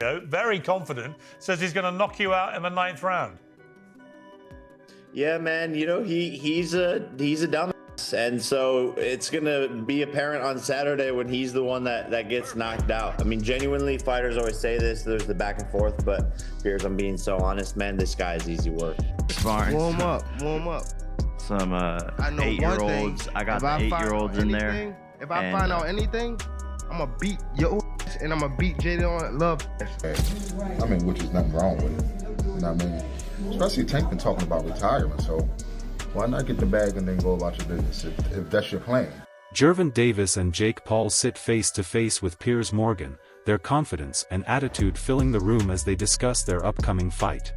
very confident, says he's going to knock you out in the 9th round. Yeah, man. You know, he's a dumbass, and so it's gonna be apparent on Saturday when he's the one that gets knocked out. I mean, genuinely, fighters always say this. There's the back and forth, but Piers, I'm being so honest, man. This guy is easy work. Warm up. Some 8-year-olds. I got the 8-year-olds in there. If I find out anything, I'm gonna beat your ass and I'm gonna beat Jaden on love. I mean, which is nothing wrong with it. You know what I mean? Especially Tank been talking about retirement, so why not get the bag and then go about your business if that's your plan? Gervonta Davis and Jake Paul sit face to face with Piers Morgan, their confidence and attitude filling the room as they discuss their upcoming fight.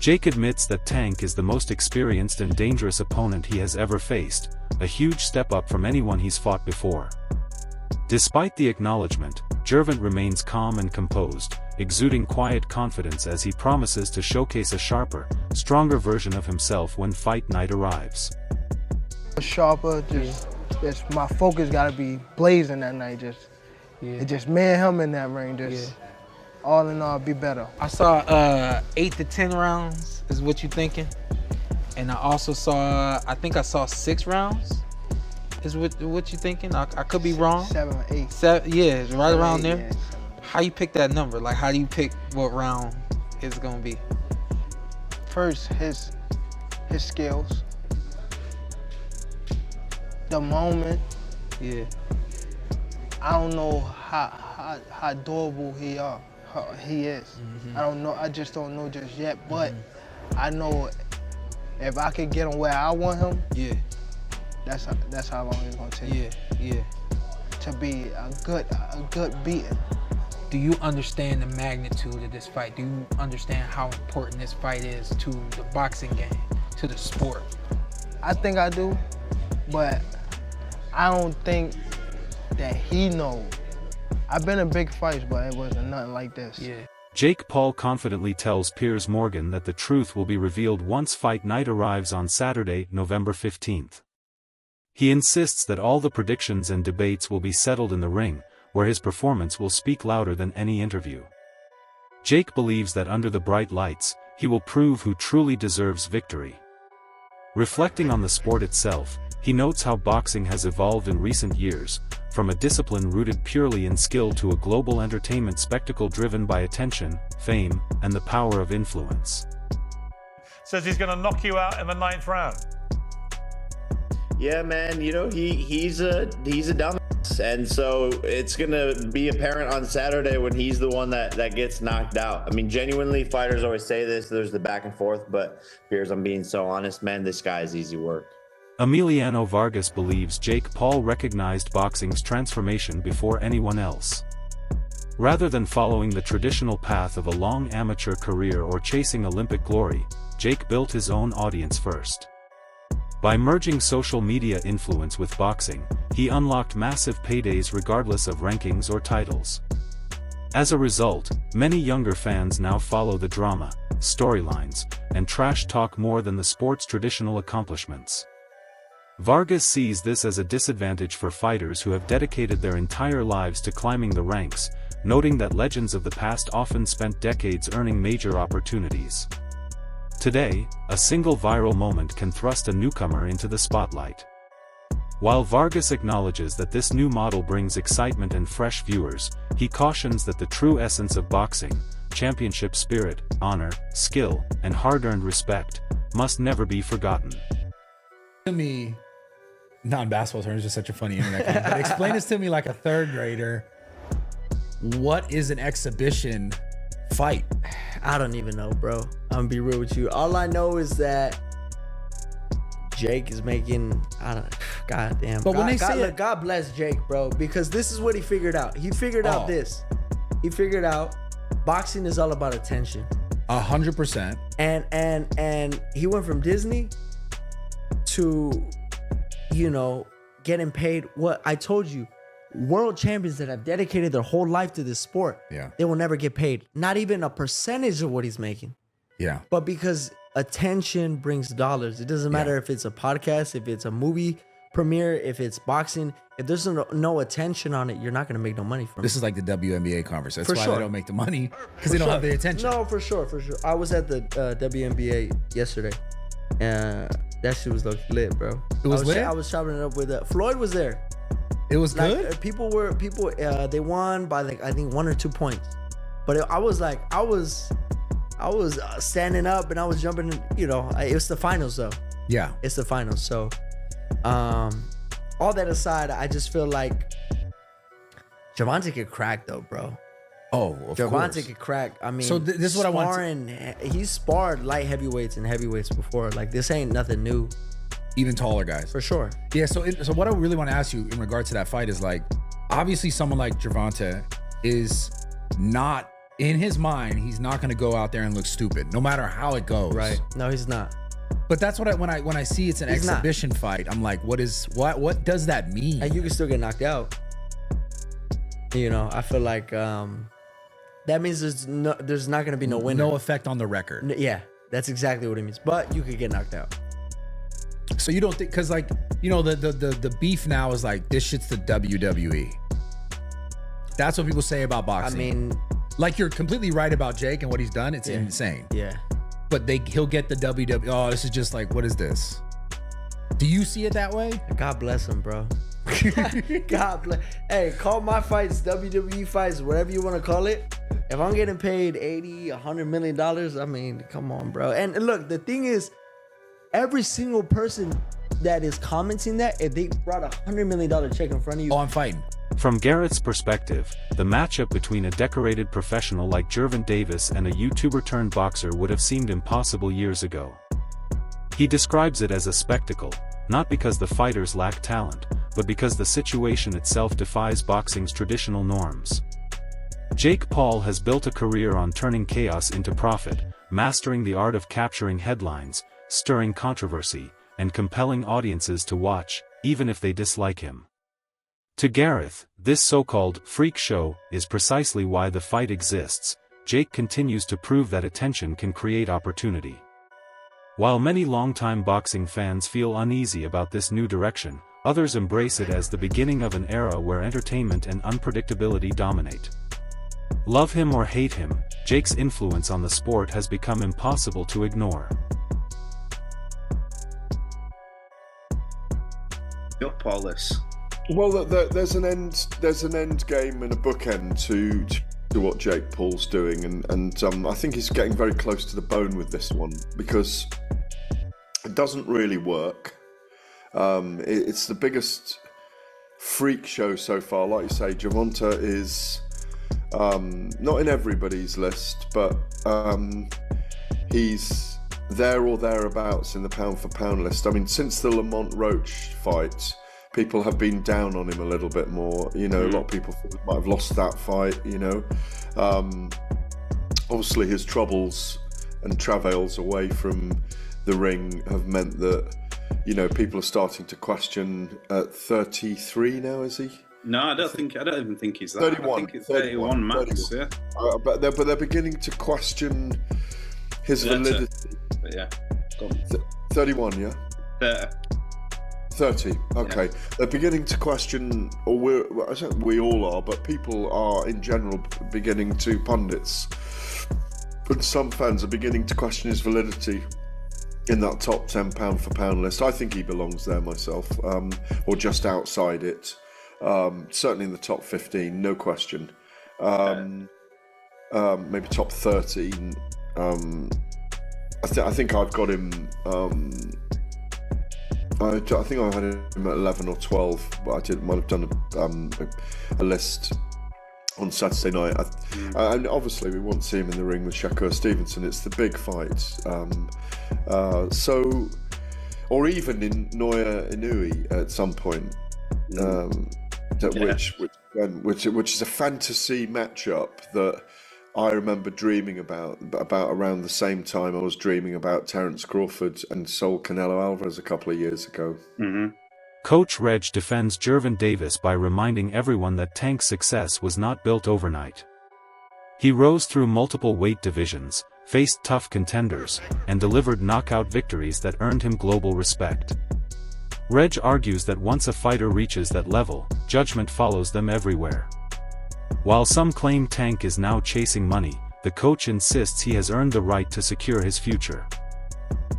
Jake admits that Tank is the most experienced and dangerous opponent he has ever faced, a huge step up from anyone he's fought before. Despite the acknowledgement, Gervonta remains calm and composed, exuding quiet confidence as he promises to showcase a sharper, stronger version of himself when fight night arrives. Sharper, just my focus gotta be blazing that night. Just me and him in that ring. All in all, be better. I saw 8 to 10 rounds is what you thinking, and I also saw, I think I saw 6 rounds. Is what you thinking? I could be wrong. 7 or 8. 7, yeah, it's right around there. Yeah. How you pick that number? Like, how do you pick what round it's gonna be? First, his skills, the moment. Yeah. I don't know how durable he is. Mm-hmm. I don't know. I just don't know just yet. But I know if I can get him where I want him. Yeah. That's how long it's gonna take. Yeah. To be a good beating. Do you understand the magnitude of this fight? Do you understand how important this fight is to the boxing game, to the sport? I think I do, but I don't think that he knows. I've been in big fights, but it wasn't nothing like this. Yeah. Jake Paul confidently tells Piers Morgan that the truth will be revealed once fight night arrives on Saturday, November 15th. He insists that all the predictions and debates will be settled in the ring, where his performance will speak louder than any interview. Jake believes that under the bright lights, he will prove who truly deserves victory. Reflecting on the sport itself, he notes how boxing has evolved in recent years, from a discipline rooted purely in skill to a global entertainment spectacle driven by attention, fame, and the power of influence. Says he's going to knock you out in the 9th round. Yeah, man. You know, he's a dumbass, and so it's gonna be apparent on Saturday when he's the one that gets knocked out. I mean, genuinely, fighters always say this. There's the back and forth, but Piers, I'm being so honest, man. This guy is easy work. Ameliano Vargas believes Jake Paul recognized boxing's transformation before anyone else. Rather than following the traditional path of a long amateur career or chasing Olympic glory, Jake built his own audience first. By merging social media influence with boxing, he unlocked massive paydays regardless of rankings or titles. As a result, many younger fans now follow the drama, storylines, and trash talk more than the sport's traditional accomplishments. Vargas sees this as a disadvantage for fighters who have dedicated their entire lives to climbing the ranks, noting that legends of the past often spent decades earning major opportunities. Today, a single viral moment can thrust a newcomer into the spotlight. While Vargas acknowledges that this new model brings excitement and fresh viewers, he cautions that the true essence of boxing, championship spirit, honor, skill, and hard-earned respect, must never be forgotten. To me, not in basketball terms, just such a funny internet game, but explain this to me like a 3rd grader. What is an exhibition fight? I don't even know, bro. I'm gonna be real with you. All I know is that Jake is making, goddamn. But when they say it, God bless Jake, bro, because this is what he figured out. He figured out this. He figured out boxing is all about attention. 100%. And he went from Disney to, you know, getting paid. What I told you, world champions that have dedicated their whole life to this sport, they will never get paid. Not even a percentage of what he's making. Yeah. But because attention brings dollars. It doesn't matter if it's a podcast, if it's a movie, premiere, if it's boxing, if there's no attention on it, you're not gonna make no money from it. This is like the WNBA conversation. That's For why sure. they don't make the money, because they don't have the attention. No, for sure. I was at the WNBA yesterday, and that shit was lit, bro. It was lit? I was chopping it up with Floyd was there. It was Like, good? people they won by like I think 1 or 2 points, but I was standing up and I was jumping. You know, it was the finals though. Yeah. It's the finals. So, all that aside, I just feel like Gervonta could crack though, bro. Oh, of course. Gervonta could crack. I mean, So this is what I want He's sparred light heavyweights and heavyweights before. Like, this ain't nothing new. Even taller guys. For sure. Yeah, so what I really want to ask you in regard to that fight is, like, obviously someone like Gervonta is not, in his mind, he's not going to go out there and look stupid, no matter how it goes. Right. No, he's not. But that's what when I see it's an He's exhibition fight, I'm like, what does that mean? And you can still get knocked out. You know, I feel like that means there's not going to be no winner. No effect on the record. Yeah, that's exactly what it means. But you could get knocked out. So you don't think, because, like, you know, the beef now is like, this shit's the WWE. That's what people say about boxing. I mean, like, you're completely right about Jake and what he's done. It's insane. Yeah. But he'll get the WWE. Oh, this is just like, what is this? Do you see it that way? God bless him, bro. God bless. Hey, call my fights WWE fights, whatever you want to call it. If I'm getting paid $80, $100 million, I mean, come on, bro. And look, the thing is, every single person that is commenting that, if they brought $100 million check in front of you, oh, I'm fighting. From Garrett's perspective, the matchup between a decorated professional like Gervonta Davis and a YouTuber-turned-boxer would have seemed impossible years ago. He describes it as a spectacle, not because the fighters lack talent, but because the situation itself defies boxing's traditional norms. Jake Paul has built a career on turning chaos into profit, mastering the art of capturing headlines, stirring controversy, and compelling audiences to watch, even if they dislike him. To Gareth, this so-called freak show is precisely why the fight exists. Jake continues to prove that attention can create opportunity. While many longtime boxing fans feel uneasy about this new direction, others embrace it as the beginning of an era where entertainment and unpredictability dominate. Love him or hate him, Jake's influence on the sport has become impossible to ignore. Your Paulus. Well, there's an end game and a bookend to what Jake Paul's doing, and I think he's getting very close to the bone with this one, because it doesn't really work. It's the biggest freak show so far. Like you say, Gervonta is not in everybody's list, but he's there or thereabouts in the pound for pound list. I mean, since the Lamont Roach fight, people have been down on him a little bit more. You know, a lot of people might have lost that fight, you know. Obviously his troubles and travails away from the ring have meant that, you know, people are starting to question at 33 now, is he? No, I don't even think he's that. 31. I think it's 31 max, 31. Yeah. But they're beginning to question his validity. But yeah. 31, yeah? 30. Okay. Yeah. They're beginning to question, or I don't think we all are, but people are in general beginning to, pundits, and some fans are beginning to question his validity in that top 10 pound for pound list. I think he belongs there myself, or just outside it. Certainly in the top 15, no question. Maybe top 13. I think I've got him. I think I had him at 11 or 12, but might have done a list on Saturday night. And obviously we want to see him in the ring with Shakur Stevenson. It's the big fight. Or even in Naoya Inoue at some point, which is a fantasy matchup that I remember dreaming about around the same time I was dreaming about Terence Crawford and Saul Canelo Alvarez a couple of years ago. Mm-hmm. Coach Reg defends Gervonta Davis by reminding everyone that Tank's success was not built overnight. He rose through multiple weight divisions, faced tough contenders, and delivered knockout victories that earned him global respect. Reg argues that once a fighter reaches that level, judgment follows them everywhere. While some claim Tank is now chasing money, the coach insists he has earned the right to secure his future.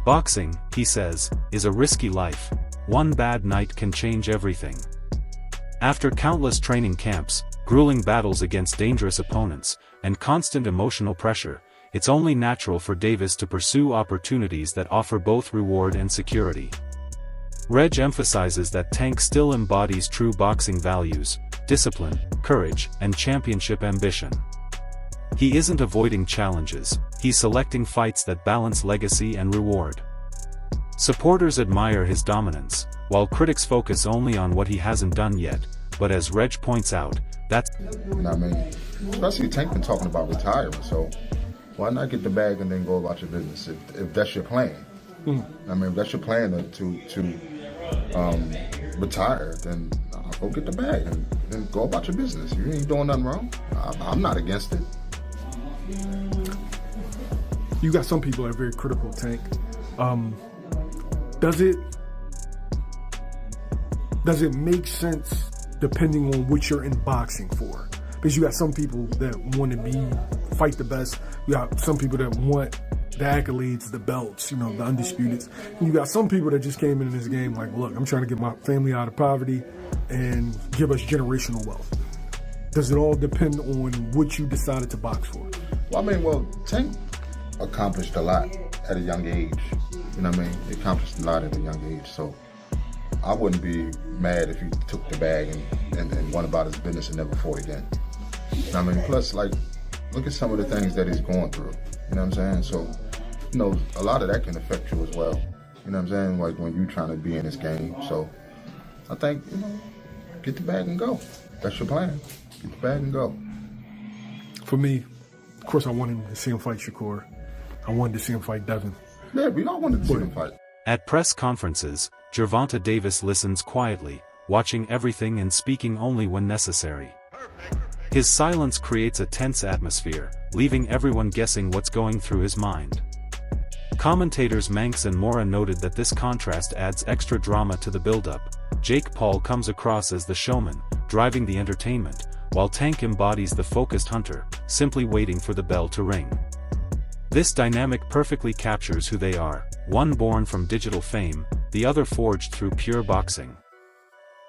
Boxing, he says, is a risky life. One bad night can change everything. After countless training camps, grueling battles against dangerous opponents, and constant emotional pressure, it's only natural for Davis to pursue opportunities that offer both reward and security. Reg emphasizes that Tank still embodies true boxing values, discipline, courage, and championship ambition. He isn't avoiding challenges, he's selecting fights that balance legacy and reward. Supporters admire his dominance, while critics focus only on what he hasn't done yet, but as Reg points out, that's... You know what I mean? Especially Tank been talking about retiring, so why not get the bag and then go about your business if that's your plan? I mean, if that's your plan to retire, then go get the bag and then go about your business. You ain't doing nothing wrong. I'm not against it. You got some people that are very critical, Tank. Does it make sense depending on what you're in boxing for? Because you got some people that want to fight the best. You got some people that want the accolades, the belts, the undisputed. And you got some people that just came into this game like, look, I'm trying to get my family out of poverty and give us generational wealth. Does it all depend on what you decided to box for? Well, Tank accomplished a lot at a young age. You know what I mean? He accomplished a lot at a young age, so I wouldn't be mad if he took the bag and went about his business and never fought again. You know what I mean? Plus, look at some of the things that he's going through. You know what I'm saying? So, a lot of that can affect you as well. You know what I'm saying? Like when you're trying to be in this game. So, I think, get the bag and go. That's your plan. Get the bag and go. For me, of course, I wanted to see him fight Shakur. I wanted to see him fight Devin. Yeah, we all wanted to see him fight. At press conferences, Gervonta Davis listens quietly, watching everything and speaking only when necessary. His silence creates a tense atmosphere, leaving everyone guessing what's going through his mind. Commentators Manx and Mora noted that this contrast adds extra drama to the build-up. Jake Paul comes across as the showman, driving the entertainment, while Tank embodies the focused hunter, simply waiting for the bell to ring. This dynamic perfectly captures who they are, one born from digital fame, the other forged through pure boxing.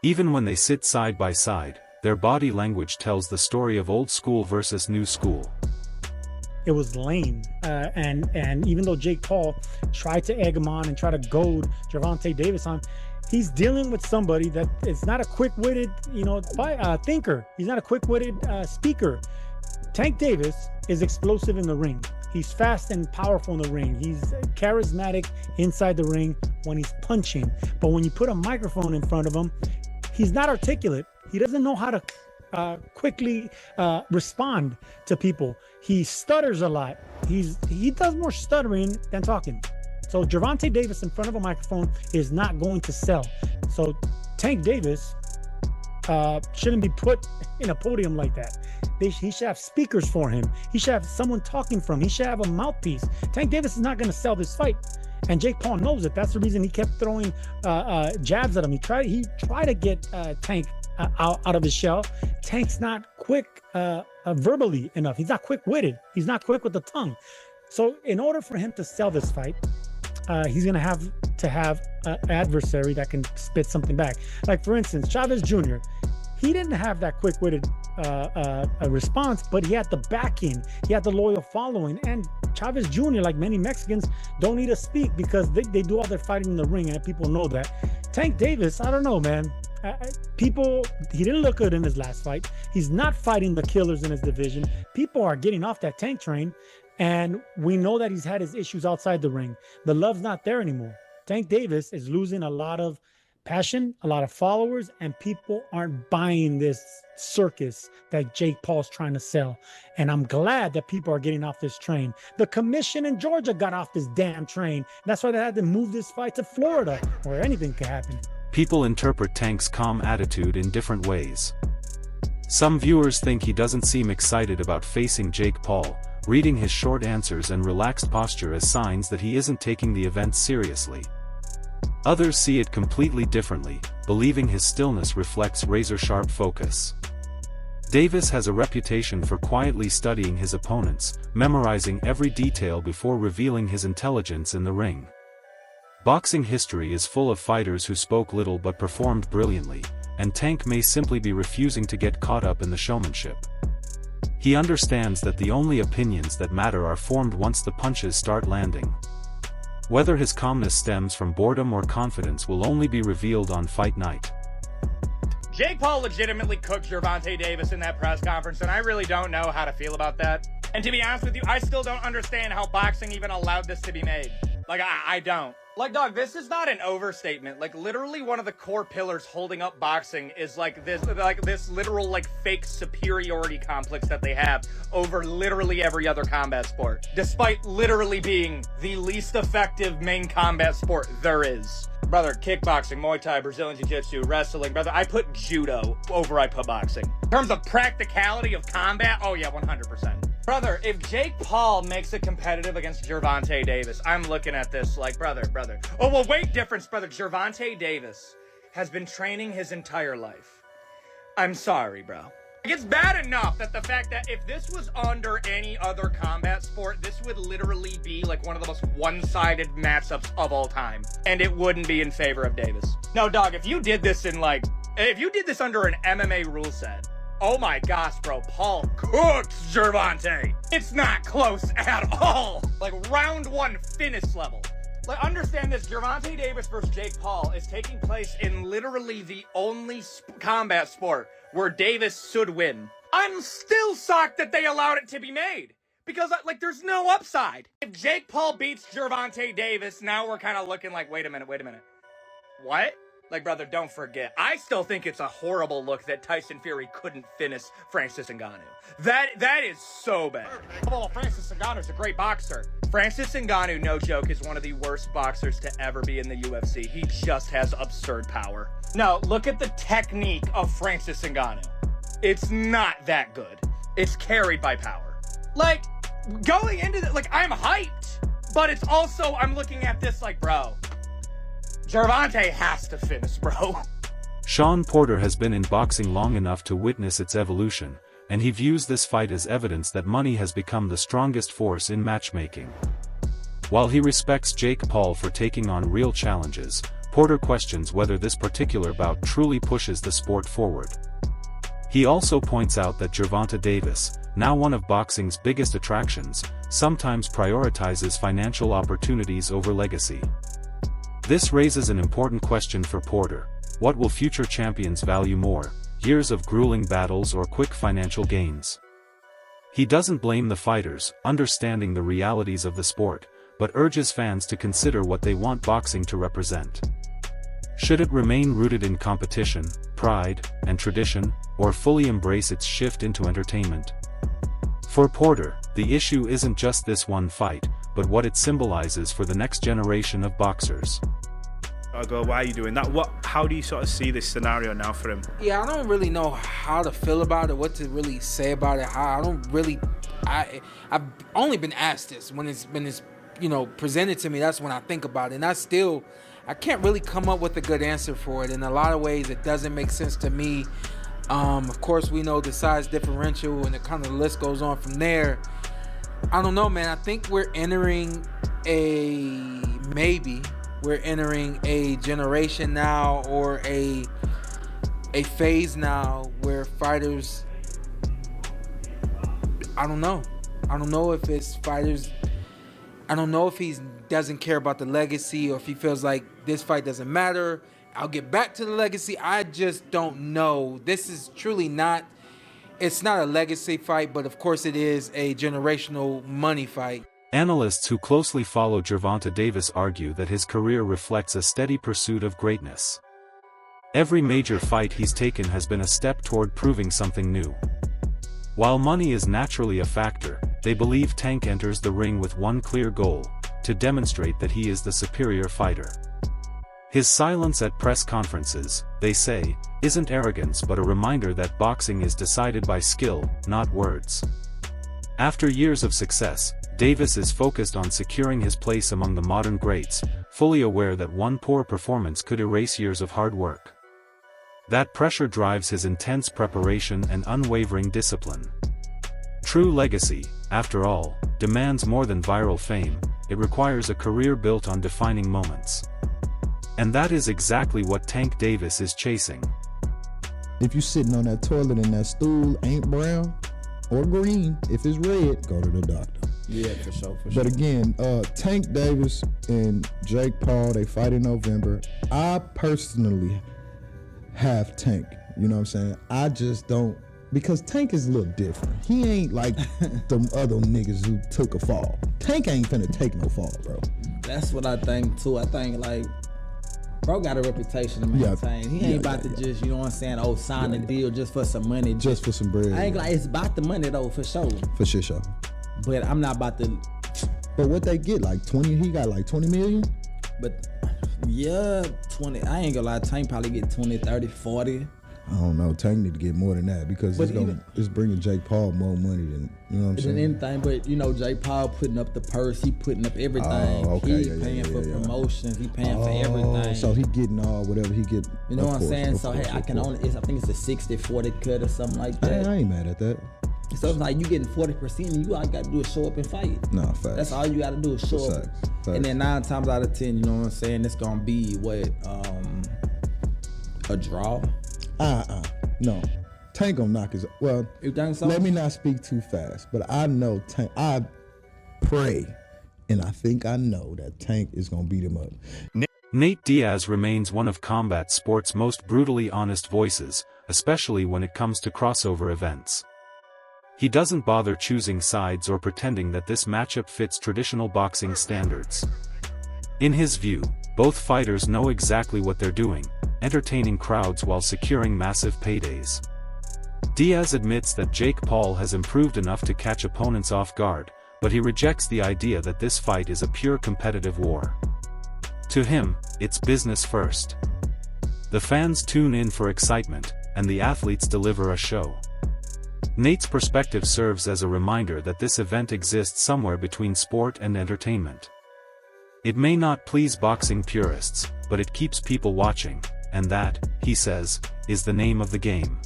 Even when they sit side by side, their body language tells the story of old school versus new school. It was lame, and even though Jake Paul tried to egg him on and try to goad Gervonta Davis on, he's dealing with somebody that is not a quick-witted, thinker. He's not a quick-witted speaker. Tank Davis is explosive in the ring. He's fast and powerful in the ring. He's charismatic inside the ring when he's punching. But when you put a microphone in front of him, he's not articulate. He doesn't know how to quickly respond to people. He stutters a lot. He does more stuttering than talking. So Gervonta Davis in front of a microphone is not going to sell. So Tank Davis shouldn't be put in a podium like that. He should have speakers for him. He should have someone talking for him. He should have a mouthpiece. Tank Davis is not going to sell this fight. And Jake Paul knows it. That's the reason he kept throwing jabs at him. He tried to get Tank out of his shell. Tank's not quick verbally enough. He's not quick-witted. He's not quick with the tongue. So in order for him to sell this fight, he's going to have an adversary that can spit something back. Like, for instance, Chavez Jr., he didn't have that quick-witted response, but he had the backing. He had the loyal following. And Chavez Jr., like many Mexicans, don't need to speak because they do all their fighting in the ring, and people know that. Tank Davis, I don't know, man. He didn't look good in his last fight. He's not fighting the killers in his division. People are getting off that Tank train, and we know that he's had his issues outside the ring. The love's not there anymore. Tank Davis is losing a lot of passion, a lot of followers, and people aren't buying this circus that Jake Paul's trying to sell. And I'm glad that people are getting off this train. The commission in Georgia got off this damn train. That's why they had to move this fight to Florida, where anything could happen. People interpret Tank's calm attitude in different ways. Some viewers think he doesn't seem excited about facing Jake Paul, reading his short answers and relaxed posture as signs that he isn't taking the event seriously. Others see it completely differently, believing his stillness reflects razor-sharp focus. Davis has a reputation for quietly studying his opponents, memorizing every detail before revealing his intelligence in the ring. Boxing history is full of fighters who spoke little but performed brilliantly, and Tank may simply be refusing to get caught up in the showmanship. He understands that the only opinions that matter are formed once the punches start landing. Whether his calmness stems from boredom or confidence will only be revealed on fight night. Jake Paul legitimately cooked Gervonta Davis in that press conference, and I really don't know how to feel about that. And to be honest with you, I still don't understand how boxing even allowed this to be made. Like, I don't. Like, dog, this is not an overstatement. Like, literally one of the core pillars holding up boxing is like this literal, like, fake superiority complex that they have over literally every other combat sport, despite literally being the least effective main combat sport there is. Brother, kickboxing, Muay Thai, Brazilian Jiu-Jitsu, wrestling, brother, I put judo over I put boxing. In terms of practicality of combat, oh yeah, 100%. Brother, if Jake Paul makes it competitive against Gervonta Davis, I'm looking at this like, brother. Oh, well, weight difference, brother. Gervonta Davis has been training his entire life. I'm sorry, bro. It's bad enough that the fact that if this was under any other combat sport, this would literally be like one of the most one-sided matchups of all time. And it wouldn't be in favor of Davis. No, dog, if you did this under an MMA rule set, oh my gosh, bro, Paul cooks Gervonta. It's not close at all. Like, round one finish level. Like, understand this, Gervonta Davis versus Jake Paul is taking place in literally the only combat sport where Davis should win. I'm still shocked that they allowed it to be made. Because, like, there's no upside. If Jake Paul beats Gervonta Davis, now we're kind of looking like, wait a minute. What? Like, brother, don't forget. I still think it's a horrible look that Tyson Fury couldn't finish Francis Ngannou. That is so bad. Oh, Francis Ngannou's a great boxer. Francis Ngannou, no joke, is one of the worst boxers to ever be in the UFC. He just has absurd power. No, look at the technique of Francis Ngannou. It's not that good. It's carried by power. Like, going into it, like, I'm hyped, but it's also, I'm looking at this like, bro, Gervonta has to finish, bro. Shawn Porter has been in boxing long enough to witness its evolution, and he views this fight as evidence that money has become the strongest force in matchmaking. While he respects Jake Paul for taking on real challenges, Porter questions whether this particular bout truly pushes the sport forward. He also points out that Gervonta Davis, now one of boxing's biggest attractions, sometimes prioritizes financial opportunities over legacy. This raises an important question for Porter. What will future champions value more, years of grueling battles or quick financial gains? He doesn't blame the fighters, understanding the realities of the sport, but urges fans to consider what they want boxing to represent. Should it remain rooted in competition, pride, and tradition, or fully embrace its shift into entertainment? For Porter, the issue isn't just this one fight, but what it symbolizes for the next generation of boxers. I go, why are you doing that? How do you sort of see this scenario now for him? Yeah, I don't really know how to feel about it, what to really say about it. I've only been asked this when it's presented to me. That's when I think about it, and I can't really come up with a good answer for it. In a lot of ways, it doesn't make sense to me. Of course, we know the size differential, and the kind of list goes on from there. I don't know, man. I think we're entering a generation now, or a phase now where fighters, I don't know if it's fighters, I don't know if he doesn't care about the legacy, or if he feels like this fight doesn't matter, I'll get back to the legacy. I just don't know. This is truly not, it's not a legacy fight, but of course it is a generational money fight. Analysts who closely follow Gervonta Davis argue that his career reflects a steady pursuit of greatness. Every major fight he's taken has been a step toward proving something new. While money is naturally a factor, they believe Tank enters the ring with one clear goal: to demonstrate that he is the superior fighter. His silence at press conferences, they say, isn't arrogance but a reminder that boxing is decided by skill, not words. After years of success, Davis is focused on securing his place among the modern greats, fully aware that one poor performance could erase years of hard work. That pressure drives his intense preparation and unwavering discipline. True legacy, after all, demands more than viral fame. It requires a career built on defining moments. And that is exactly what Tank Davis is chasing. If you're sitting on that toilet and that stool ain't brown or green, if it's red, go to the doctor. Yeah, for sure. But again, Tank Davis and Jake Paul, they fight in November. I personally have Tank, you know what I'm saying? I just don't, because Tank is a little different. He ain't like them other niggas who took a fall. Tank ain't finna take no fall, bro. That's what I think too. I think like, bro got a reputation to maintain. He ain't about to just, you know what I'm saying, sign a deal just for some money. Just for some bread. I ain't like, it's about the money though, for sure. For sure. But I'm not about to. But what they get, like 20, he got like 20 million? But yeah, 20, I ain't gonna lie, Tank probably get 20, 30, 40. I don't know, Tank need to get more than that because it's bringing Jake Paul more money than, you know what I'm saying? Anything, but you know, Jake Paul putting up the purse, he putting up everything. Oh, okay. He paying for promotions, he paying for everything. So he getting all whatever he get. You know what I'm saying? So hey, I think it's a 60-40 cut or something like that. I ain't mad at that. So it's like you getting 40% and you all got to do is show up and fight. No, facts. That's all you got to do is show up. Facts. And then 9 times out of 10, you know what I'm saying, it's going to be a draw. No. Tank gonna knock his, well, you think so? Let me not speak too fast, but I know Tank, I pray and I think I know that Tank is gonna beat him up. Nate Diaz remains one of combat sports' most brutally honest voices, especially when it comes to crossover events. He doesn't bother choosing sides or pretending that this matchup fits traditional boxing standards. In his view, both fighters know exactly what they're doing, entertaining crowds while securing massive paydays. Diaz admits that Jake Paul has improved enough to catch opponents off guard, but he rejects the idea that this fight is a pure competitive war. To him, it's business first. The fans tune in for excitement, and the athletes deliver a show. Nate's perspective serves as a reminder that this event exists somewhere between sport and entertainment. It may not please boxing purists, but it keeps people watching, and that, he says, is the name of the game.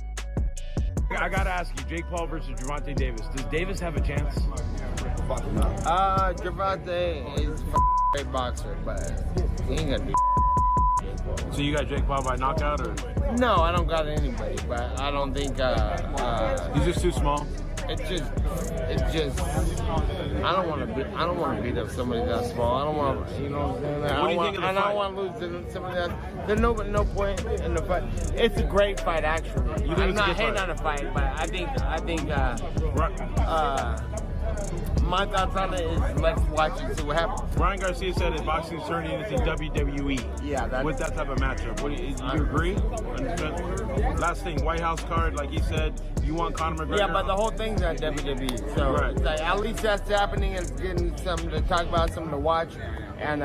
I gotta ask you, Jake Paul versus Gervonta Davis. Does Davis have a chance? Gervonta is a great boxer, but he ain't gonna do. So you got Jake Paul by knockout, or? No, I don't got anybody, but I don't think. He's just too small. It's just. I don't want to beat up somebody that small. I don't want to, you know what I'm saying? What do you think of the fight? I don't want to lose to somebody else. There's no point in the fight. It's a great fight, actually. I'm not hating on the fight, but I think. My thoughts on it is let's watch and see what happens. Ryan Garcia said that boxing is turning into WWE. Yeah, with that type of matchup. Do you agree? Last thing, White House card, like he said, you want Conor McGregor? Yeah, but the whole thing's on WWE. So right. Like, at least that's happening and getting something to talk about, something to watch, and